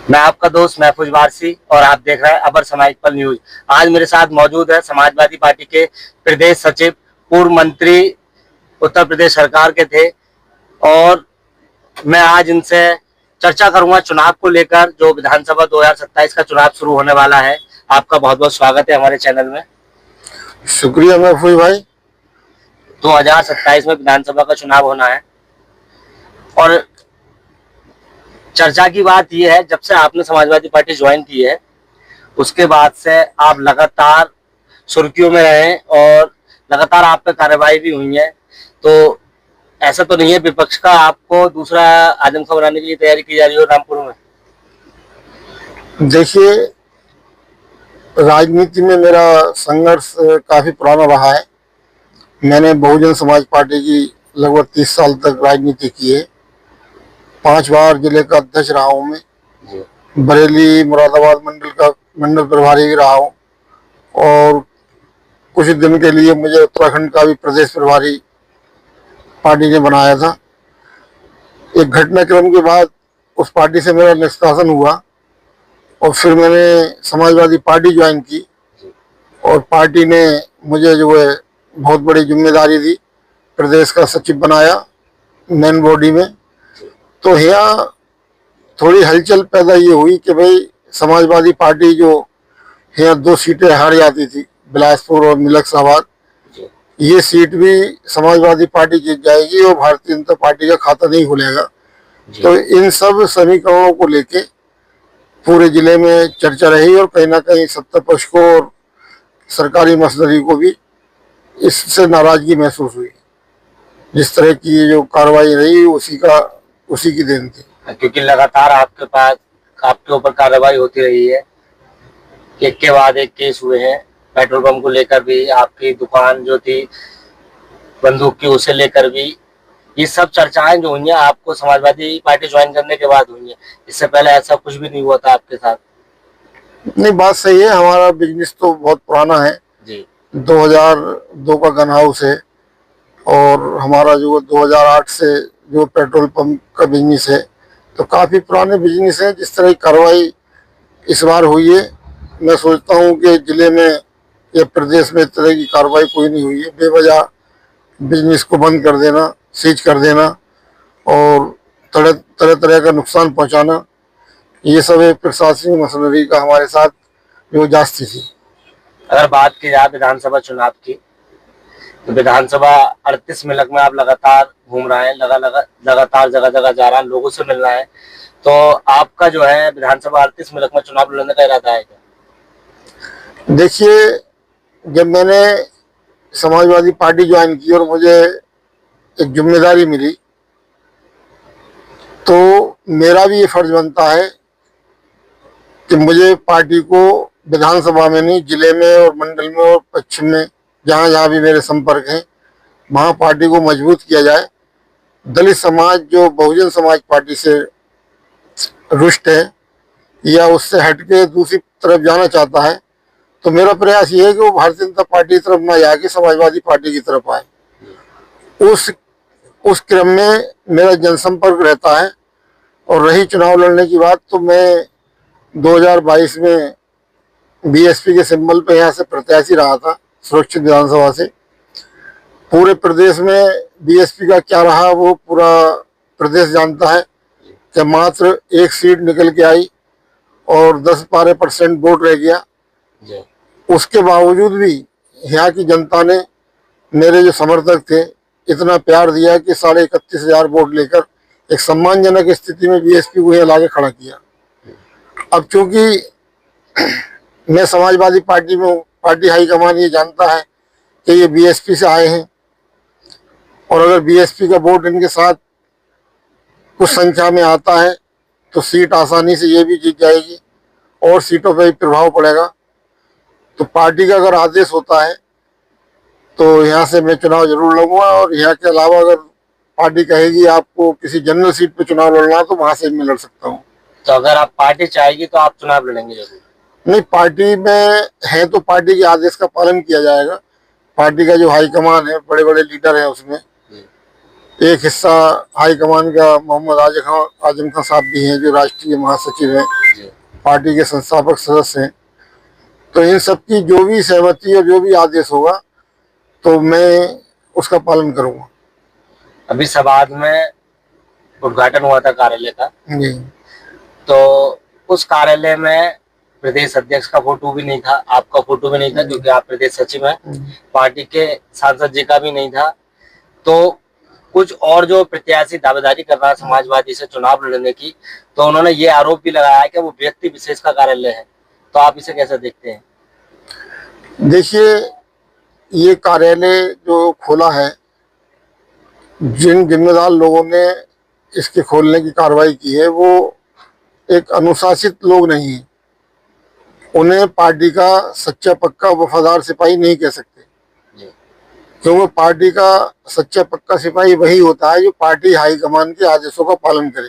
मैं आपका दोस्त महफूज वारसी और आप देख रहे हैं अबर समाज पल न्यूज। आज मेरे साथ मौजूद है समाजवादी पार्टी के प्रदेश सचिव, पूर्व मंत्री उत्तर प्रदेश सरकार के थे और मैं आज इनसे चर्चा करूंगा चुनाव को लेकर, जो विधानसभा 2027 का चुनाव शुरू होने वाला है। आपका बहुत बहुत स्वागत है हमारे चैनल में। शुक्रिया महफूज भाई। 2027 में विधानसभा का चुनाव होना है और चर्चा की बात यह है, जब से आपने समाजवादी पार्टी ज्वाइन की है उसके बाद से आप लगातार सुर्खियों में रहे और लगातार आप पे कार्रवाई भी हुई है। तो ऐसा तो नहीं है विपक्ष का आपको दूसरा आजम खां बनाने की लिए तैयारी की जा रही हो रामपुर में? देखिए, राजनीति में मेरा संघर्ष काफी पुराना रहा है। मैंने बहुजन समाज पार्टी की लगभग 30 साल तक राजनीति की है। 5 बार जिले का अध्यक्ष रहा हूँ मैं। बरेली मुरादाबाद मंडल प्रभारी भी रहा हूँ और कुछ दिन के लिए मुझे उत्तराखंड का भी प्रदेश प्रभारी पार्टी ने बनाया था। एक घटनाक्रम के बाद उस पार्टी से मेरा निष्कासन हुआ और फिर मैंने समाजवादी पार्टी ज्वाइन की और पार्टी ने मुझे जो है बहुत बड़ी जिम्मेदारी दी, प्रदेश का सचिव बनाया मेन बॉडी में। तो यहाँ थोड़ी हलचल पैदा ये हुई कि भाई समाजवादी पार्टी जो यहाँ 2 सीटें हार जाती थी, बिलासपुर और मिलकसाबाद, ये सीट भी समाजवादी पार्टी जीत जाएगी और भारतीय जनता पार्टी का खाता नहीं खुलेगा। तो इन सब समीकरणों को लेके पूरे जिले में चर्चा रही और कहीं ना कहीं सत्ता पक्ष को और सरकारी मशीनरी को भी इससे नाराजगी महसूस हुई। जिस तरह की जो कार्रवाई रही उसी की देन थी, क्योंकि लगातार आपके ऊपर कार्रवाई होती रही है, एक के बाद एक केस हुए हैं। पेट्रोल पंप को लेकर भी, आपकी दुकान जो थी बंदूक की उसे लेकर भी, ये सब चर्चाएं जो हुई हैं आपको समाजवादी पार्टी ज्वाइन करने के बाद हुई हैं। इससे पहले ऐसा कुछ भी नहीं हुआ था आपके साथ? नहीं, बात सही है। हमारा बिजनेस तो बहुत पुराना है जी। 2002 का गन हाउस है और हमारा जो 2008 से जो पेट्रोल पंप का बिजनेस है, तो काफ़ी पुराने बिजनेस है। जिस तरह की कार्रवाई इस बार हुई है, मैं सोचता हूँ कि जिले में या प्रदेश में इस तरह की कार्रवाई कोई नहीं हुई है। बेवजह बिजनेस को बंद कर देना, सीज कर देना और तरह तरह का नुकसान पहुँचाना, ये सब एक प्रशासनिक मशीनरी का हमारे साथ जो जास्ती थी। अगर बात की जाए विधानसभा चुनाव की, तो विधानसभा 38 मिनट में आप लगातार घूम रहे हैं, लगातार जगह जगह जा रहे हैं, लोगों से मिल रहे हैं। तो आपका जो है विधानसभा 38 मिनट में चुनाव लड़ने का इरादा है क्या? देखिए, जब मैंने समाजवादी पार्टी ज्वाइन की और मुझे एक जिम्मेदारी मिली, तो मेरा भी ये फर्ज बनता है कि मुझे पार्टी को विधानसभा में नहीं, जिले में और मंडल में और पश्चिम में जहाँ जहाँ भी मेरे संपर्क हैं, वहाँ पार्टी को मजबूत किया जाए। दलित समाज जो बहुजन समाज पार्टी से रुष्ट है या उससे हटके दूसरी तरफ जाना चाहता है, तो मेरा प्रयास ये है कि वो भारतीय जनता पार्टी की तरफ ना जाके समाजवादी पार्टी की तरफ आए। उस क्रम में मेरा जनसंपर्क रहता है। और रही चुनाव लड़ने की बात, तो मैं 2022 में बीएसपी के सिंबल पे यहाँ से प्रत्याशी रहा था सुरक्षित विधानसभा से। पूरे प्रदेश में बीएसपी का क्या रहा वो पूरा प्रदेश जानता है कि मात्र 1 सीट निकल के आई और 10-12% वोट रह गया। उसके बावजूद भी यहाँ की जनता ने मेरे जो समर्थक थे इतना प्यार दिया कि 31,500 वोट लेकर एक सम्मानजनक स्थिति में बीएसपी को यहाँ लाके खड़ा किया। अब चूंकि मैं समाजवादी पार्टी में हूँ, पार्टी हाईकमान ये जानता है कि ये बीएसपी से आए हैं और अगर बीएसपी का वोट इनके साथ कुछ संख्या में आता है तो सीट आसानी से ये भी जीत जाएगी और सीटों पर भी प्रभाव पड़ेगा। तो पार्टी का अगर आदेश होता है तो यहाँ से मैं चुनाव जरूर लड़ूंगा और यहाँ के अलावा अगर पार्टी कहेगी आपको किसी जनरल सीट पे चुनाव लड़ना तो वहां से मैं लड़ सकता हूँ। तो अगर आप पार्टी चाहेगी तो आप चुनाव लड़ेंगे जरूर? नहीं, पार्टी में है तो पार्टी के आदेश का पालन किया जाएगा। पार्टी का जो हाईकमान है, बड़े बड़े लीडर हैं उसमें, एक हिस्सा हाईकमान का मोहम्मद आजम खान साहब भी हैं, जो राष्ट्रीय महासचिव हैं, जी पार्टी के संस्थापक सदस्य हैं। तो इन सबकी जो भी सहमति और जो भी आदेश होगा तो मैं उसका पालन करूंगा। अभी सभाद में उद्घाटन हुआ था कार्यालय का, जी तो उस कार्यालय में प्रदेश अध्यक्ष का फोटो भी नहीं था, आपका फोटो भी नहीं था क्योंकि आप प्रदेश सचिव हैं, पार्टी के सांसद जी का भी नहीं था। तो कुछ और जो प्रत्याशी दावेदारी कर रहा है समाजवादी से चुनाव लड़ने की, तो उन्होंने ये आरोप भी लगाया है कि वो व्यक्ति विशेष का कार्यालय है। तो आप इसे कैसे देखते हैं? देखिए, ये कार्यालय जो खोला है, जिन जिम्मेदार लोगों ने इसके खोलने की कार्रवाई की है वो एक अनुशासित लोग नहीं है। उन्हें पार्टी का सच्चा पक्का वफादार सिपाही नहीं कह सकते, क्योंकि पार्टी का सच्चा पक्का सिपाही वही होता है जो पार्टी हाईकमान के आदेशों का पालन करे,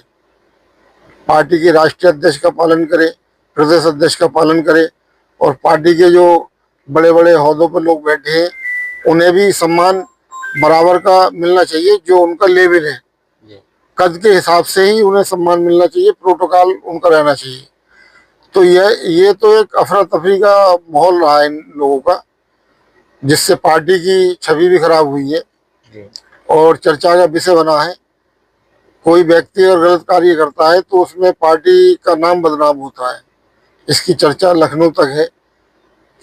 पार्टी के राष्ट्रीय अध्यक्ष का पालन करे, प्रदेश अध्यक्ष का पालन करे, और पार्टी के जो बड़े बड़े ओहदों पर लोग बैठे हैं उन्हें भी सम्मान बराबर का मिलना चाहिए। जो उनका लेवल है, कद के हिसाब से ही उन्हें सम्मान मिलना चाहिए, प्रोटोकॉल उनका रहना चाहिए। तो ये तो एक अफरा तफरी का माहौल रहा है इन लोगों का, जिससे पार्टी की छवि भी खराब हुई है और चर्चा का विषय बना है। कोई व्यक्ति अगर गलत कार्य करता है तो उसमें पार्टी का नाम बदनाम होता है। इसकी चर्चा लखनऊ तक है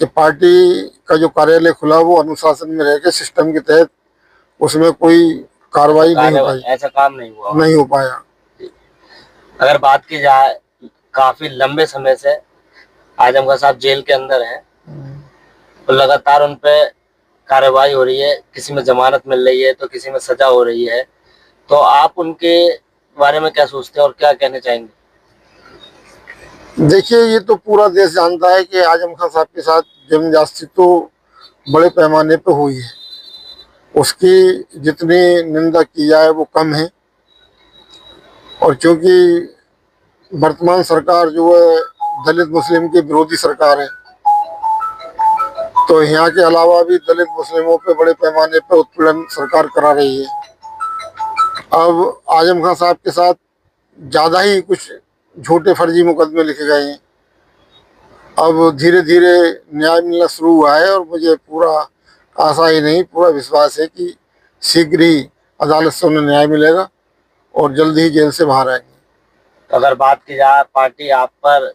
कि पार्टी का जो कार्यालय खुला वो अनुशासन में रह के सिस्टम के तहत उसमें कोई कार्रवाई नहीं हो पाई, ऐसा काम नहीं हुआ, नहीं हो पाया। अगर बात की जाए, काफी लंबे समय से आजम खान साहब जेल के अंदर हैं, तो लगातार उन पे कार्रवाई हो रही है, किसी में जमानत मिल रही है तो किसी में सजा हो रही है। तो आप उनके बारे में क्या सोचते हैं और क्या कहना चाहेंगे? देखिए, ये तो पूरा देश जानता है कि आजम खान साहब के साथ जबरदस्ती तो बड़े पैमाने पे हुई है। उसकी जितनी निंदा की जाए वो कम है। और क्योंकि वर्तमान सरकार जो है दलित मुस्लिम की विरोधी सरकार है, तो यहाँ के अलावा भी दलित मुस्लिमों पे बड़े पैमाने पे उत्पीड़न सरकार करा रही है। अब आजम खान साहब के साथ ज़्यादा ही कुछ झूठे फर्जी मुकदमे लिखे गए हैं। अब धीरे धीरे न्याय मिलना शुरू हुआ है और मुझे पूरा आशा ही नहीं, पूरा विश्वास है कि शीघ्र ही अदालत से उन्हें न्याय मिलेगा और जल्द ही जेल से बाहर आएंगे। तो अगर बात की जाए, पार्टी आप पर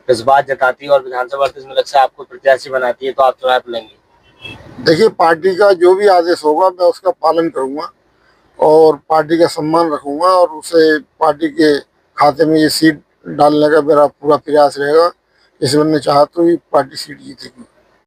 विश्वास जताती है और विधानसभा में से आपको प्रत्याशी बनाती है, तो आप चुनाव लड़ेंगे? देखिए, पार्टी का जो भी आदेश होगा मैं उसका पालन करूंगा और पार्टी का सम्मान रखूंगा और उसे पार्टी के खाते में ये सीट डालने का मेरा पूरा प्रयास रहेगा। इस मैंने चाहा तो ये पार्टी सीट जीतेगी।